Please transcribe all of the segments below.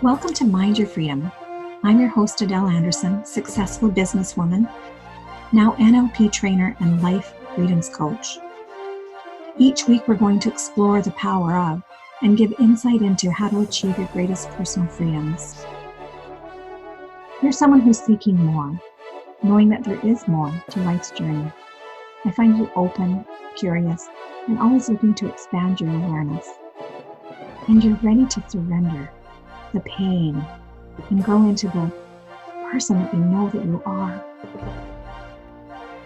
Welcome to Mind Your Freedom. I'm your host, Adele Anderson, successful businesswoman, now NLP trainer and life freedoms coach. Each week, we're going to explore the power of and give insight into how to achieve your greatest personal freedoms. You're someone who's seeking more, knowing that there is more to life's journey. I find you open, curious, and always looking to expand your awareness. And you're ready to surrender the pain and grow into the person that you know that you are.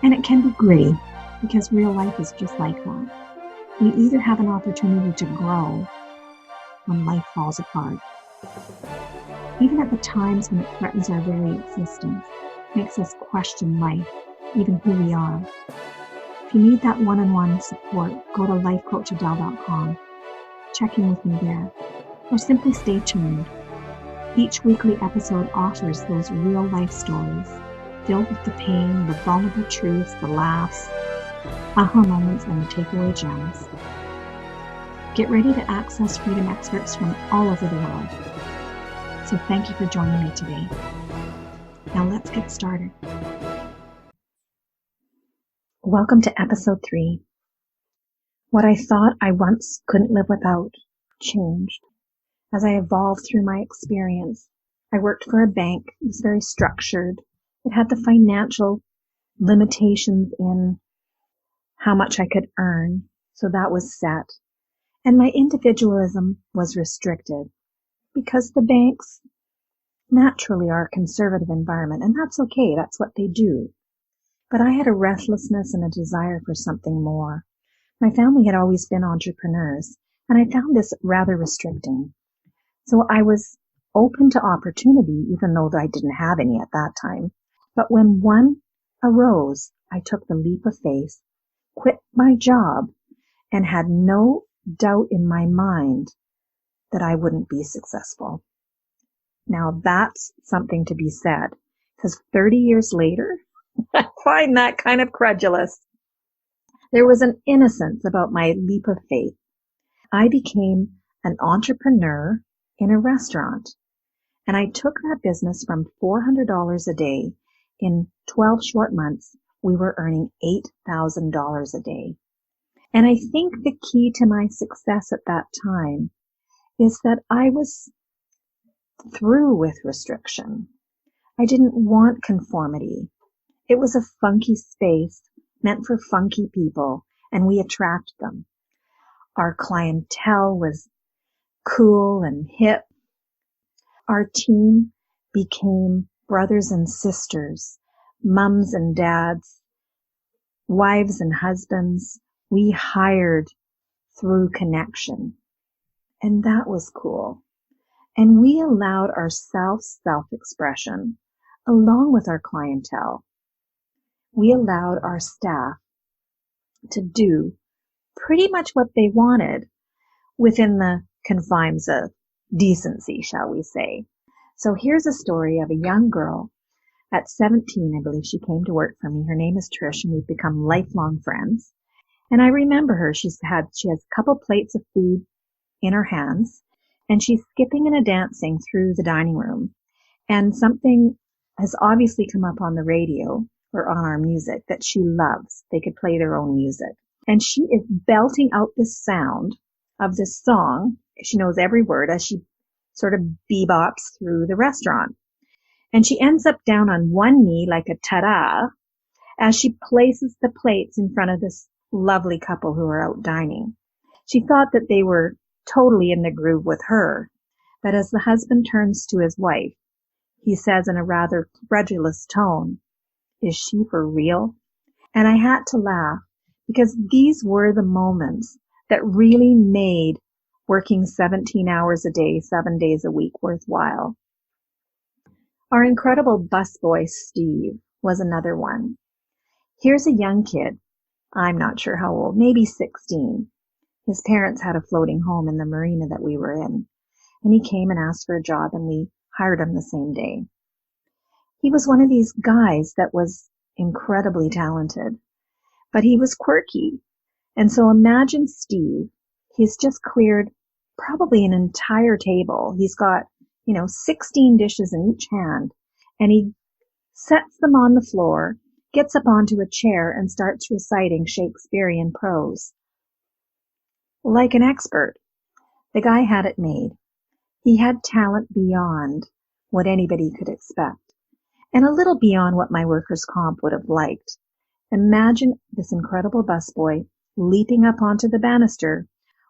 And it can be gritty because real life is just like that. We either have an opportunity to grow when life falls apart. Even at the times when it threatens our very existence, makes us question life, even who we are. If you need that one-on-one support, go to lifecoachadele.com. Check in with me there, or simply stay tuned. Each weekly episode offers those real life stories, filled with the pain, the vulnerable truths, the laughs, aha moments, and the takeaway gems. Get ready to access freedom experts from all over the world. So thank you for joining me today. Now let's get started. Welcome to episode 3. What I thought I once couldn't live without changed. As I evolved through my experience, I worked for a bank. It was very structured. It had the financial limitations in how much I could earn, so that was set. And my individualism was restricted because the banks naturally are a conservative environment, and that's okay. That's what they do. But I had a restlessness and a desire for something more. My family had always been entrepreneurs, and I found this rather restricting. So I was open to opportunity, even though I didn't have any at that time. But when one arose, I took the leap of faith, quit my job, and had no doubt in my mind that I wouldn't be successful. Now that's something to be said, because 30 years later, I find that kind of credulous. There was an innocence about my leap of faith. I became an entrepreneur in a restaurant, and I took that business from $400 a day. In 12 short months, we were earning $8,000 a day. And I think the key to my success at that time is that I was through with restriction. I didn't want conformity. It was a funky space meant for funky people, and we attract them. Our clientele was cool and hip. Our team became brothers and sisters, mums and dads, wives and husbands. We hired through connection, and that was cool. And we allowed ourselves self-expression along with our clientele. We allowed our staff to do pretty much what they wanted within the confines of decency, shall we say. So here's a story of a young girl at 17, I believe she came to work for me. Her name is Trish, and we've become lifelong friends. And I remember her. She has a couple plates of food in her hands, and she's skipping and dancing through the dining room. And something has obviously come up on the radio or on our music that she loves. They could play their own music. And she is belting out this sound of this song. She knows every word as she sort of bebops through the restaurant. And she ends up down on one knee like a ta-da as she places the plates in front of this lovely couple who are out dining. She thought that they were totally in the groove with her. But as the husband turns to his wife, he says in a rather credulous tone, "Is she for real?" And I had to laugh because these were the moments that really made working 17 hours a day, 7 days a week worthwhile. Our incredible busboy, Steve, was another one. Here's a young kid, I'm not sure how old, maybe 16. His parents had a floating home in the marina that we were in, and he came and asked for a job, and we hired him the same day. He was one of these guys that was incredibly talented, but he was quirky. And so imagine Steve, he's just cleared probably an entire table. He's got 16 dishes in each hand, and he sets them on the floor, gets up onto a chair, and starts reciting Shakespearean prose. Like an expert. The guy had it made. He had talent beyond what anybody could expect, and a little beyond what my workers' comp would have liked. Imagine this incredible busboy leaping up onto the banister,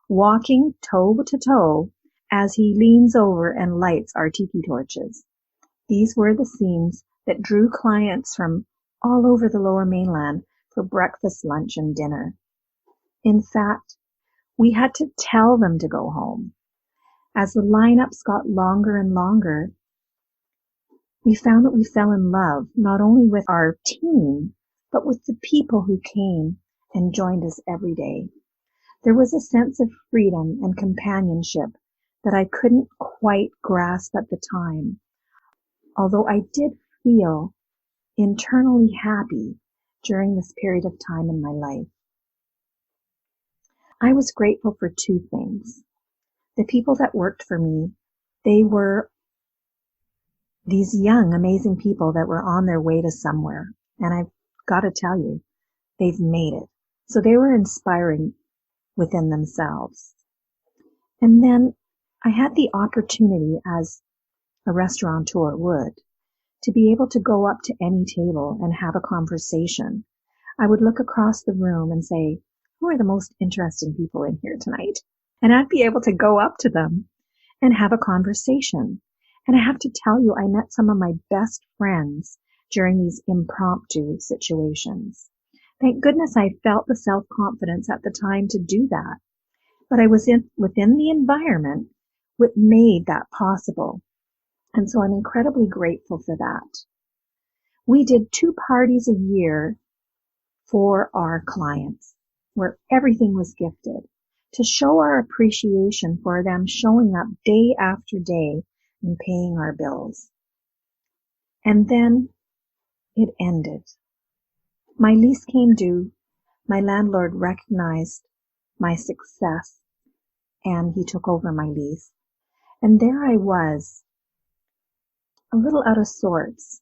walking toe to toe as he leans over and lights our tiki torches. These were the scenes that drew clients from all over the Lower Mainland for breakfast, lunch, and dinner. In fact, we had to tell them to go home. As the lineups got longer and longer, we found that we fell in love not only with our team, but with the people who came and joined us every day. There was a sense of freedom and companionship that I couldn't quite grasp at the time, although I did feel internally happy during this period of time in my life. I was grateful for two things. The people that worked for me, they were these young, amazing people that were on their way to somewhere. And I've got to tell you, they've made it. So they were inspiring within themselves. And then I had the opportunity, as a restaurateur would, to be able to go up to any table and have a conversation. I would look across the room and say, who are the most interesting people in here tonight? And I'd be able to go up to them and have a conversation. And I have to tell you, I met some of my best friends during these impromptu situations. Thank goodness I felt the self-confidence at the time to do that. But I was within the environment what made that possible. And so I'm incredibly grateful for that. We did 2 parties a year for our clients, where everything was gifted, to show our appreciation for them showing up day after day and paying our bills. And then it ended. My lease came due. My landlord recognized my success, and he took over my lease. And there I was, a little out of sorts.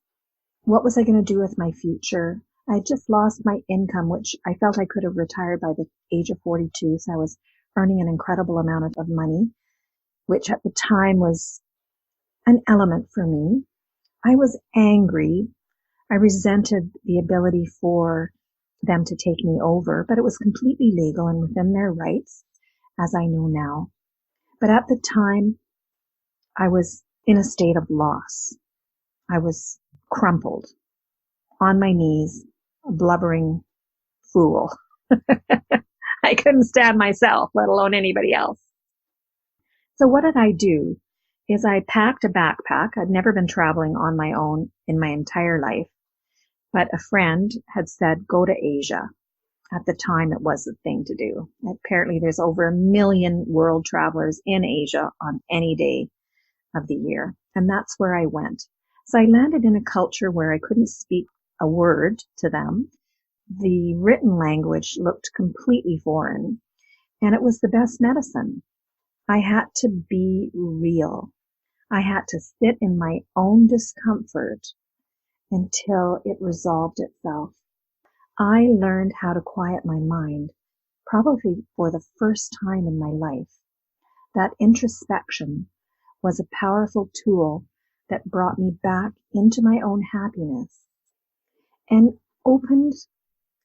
What was I going to do with my future? I had just lost my income, which I felt I could have retired by the age of 42. So I was earning an incredible amount of money, which at the time was an element for me. I was angry. I resented the ability for them to take me over, but it was completely legal and within their rights, as I know now. But at the time, I was in a state of loss. I was crumpled, on my knees, a blubbering fool. I couldn't stand myself, let alone anybody else. So what did I do? Is I packed a backpack. I'd never been traveling on my own in my entire life, but a friend had said, go to Asia. At the time, it was the thing to do. Apparently, there's over 1 million world travelers in Asia on any day of the year. And that's where I went. So I landed in a culture where I couldn't speak a word to them. The written language looked completely foreign, and it was the best medicine. I had to be real. I had to sit in my own discomfort until it resolved itself. I learned how to quiet my mind, probably for the first time in my life. That introspection was a powerful tool that brought me back into my own happiness and opened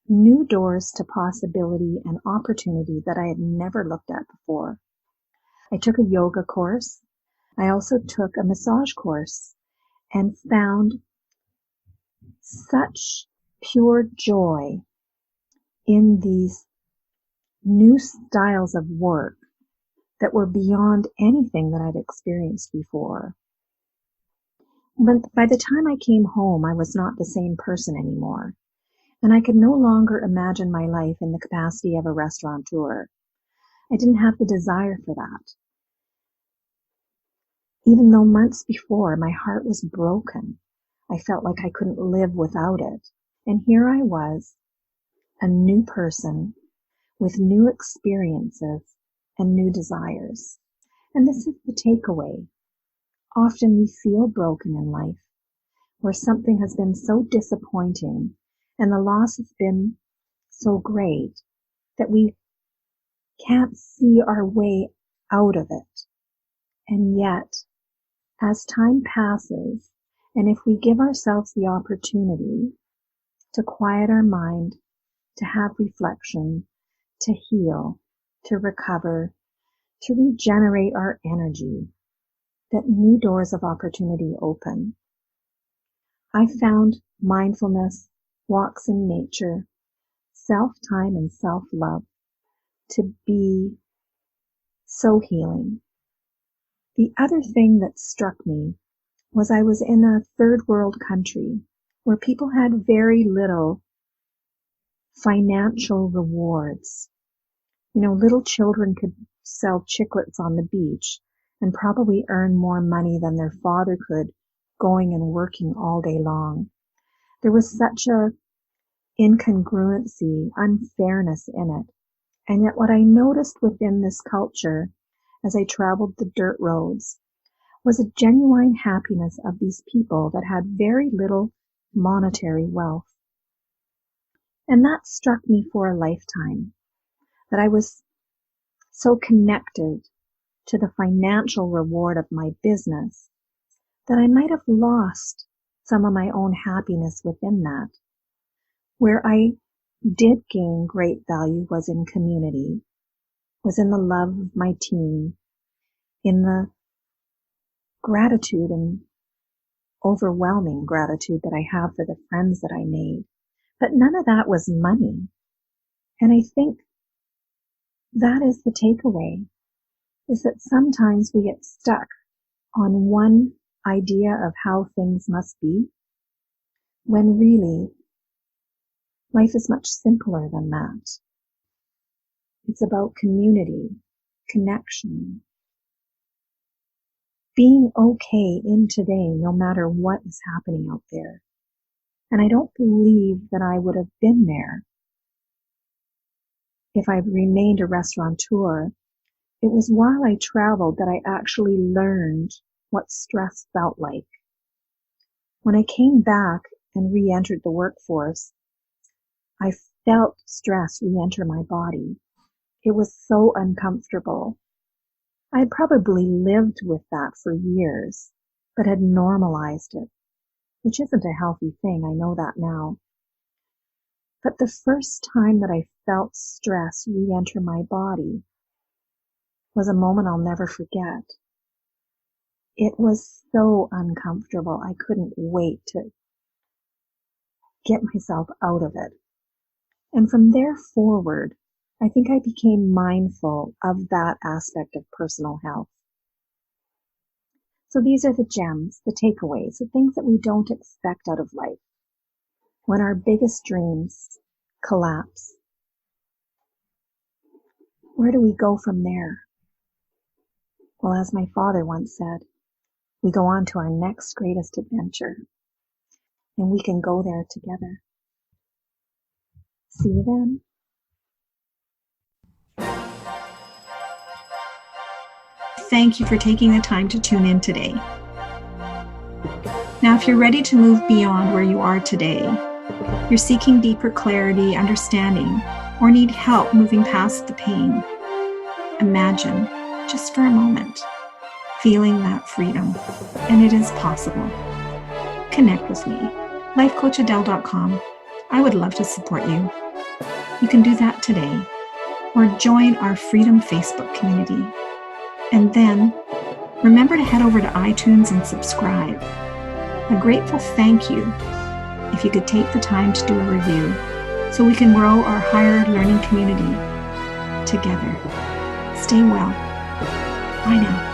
new doors to possibility and opportunity that I had never looked at before. I took a yoga course. I also took a massage course and found such pure joy in these new styles of work that were beyond anything that I'd experienced before. But by the time I came home, I was not the same person anymore, and I could no longer imagine my life in the capacity of a restaurateur. I didn't have the desire for that. Even though months before my heart was broken, I felt like I couldn't live without it. And here I was, a new person with new experiences and new desires. And this is the takeaway. Often we feel broken in life, where something has been so disappointing and the loss has been so great that we can't see our way out of it. And yet, as time passes, and if we give ourselves the opportunity to quiet our mind, to have reflection, to heal, to recover, to regenerate our energy, that new doors of opportunity open. I found mindfulness, walks in nature, self-time and self-love to be so healing. The other thing that struck me was I was in a third world country where people had very little financial rewards. Little children could sell chiclets on the beach and probably earn more money than their father could going and working all day long. There was such a incongruency, unfairness in it. And yet what I noticed within this culture as I traveled the dirt roads was a genuine happiness of these people that had very little monetary wealth. And that struck me for a lifetime, that I was so connected to the financial reward of my business that I might have lost some of my own happiness within that. Where I did gain great value was in community, was in the love of my team, in the gratitude and overwhelming gratitude that I have for the friends that I made. But none of that was money. And I think that is the takeaway, is that sometimes we get stuck on one idea of how things must be, when really life is much simpler than that. It's about community, connection, being okay in today no matter what is happening out there. And I don't believe that I would have been there if I remained a restaurateur. It was while I traveled that I actually learned what stress felt like. When I came back and re-entered the workforce, I felt stress re-enter my body. It was so uncomfortable. I had probably lived with that for years, but had normalized it, which isn't a healthy thing, I know that now. But the first time that I felt stress re-enter my body was a moment I'll never forget. It was so uncomfortable, I couldn't wait to get myself out of it. And from there forward, I think I became mindful of that aspect of personal health. So these are the gems, the takeaways, the things that we don't expect out of life. When our biggest dreams collapse, where do we go from there? Well, as my father once said, we go on to our next greatest adventure, and we can go there together. See you then. Thank you for taking the time to tune in today. Now, if you're ready to move beyond where you are today, you're seeking deeper clarity, understanding, or need help moving past the pain, imagine, just for a moment, feeling that freedom. And it is possible. Connect with me, lifecoachadele.com. I would love to support you. You can do that today, or join our Freedom Facebook community. And then remember to head over to iTunes and subscribe. A grateful thank you if you could take the time to do a review so we can grow our higher learning community together. Stay well. Bye now.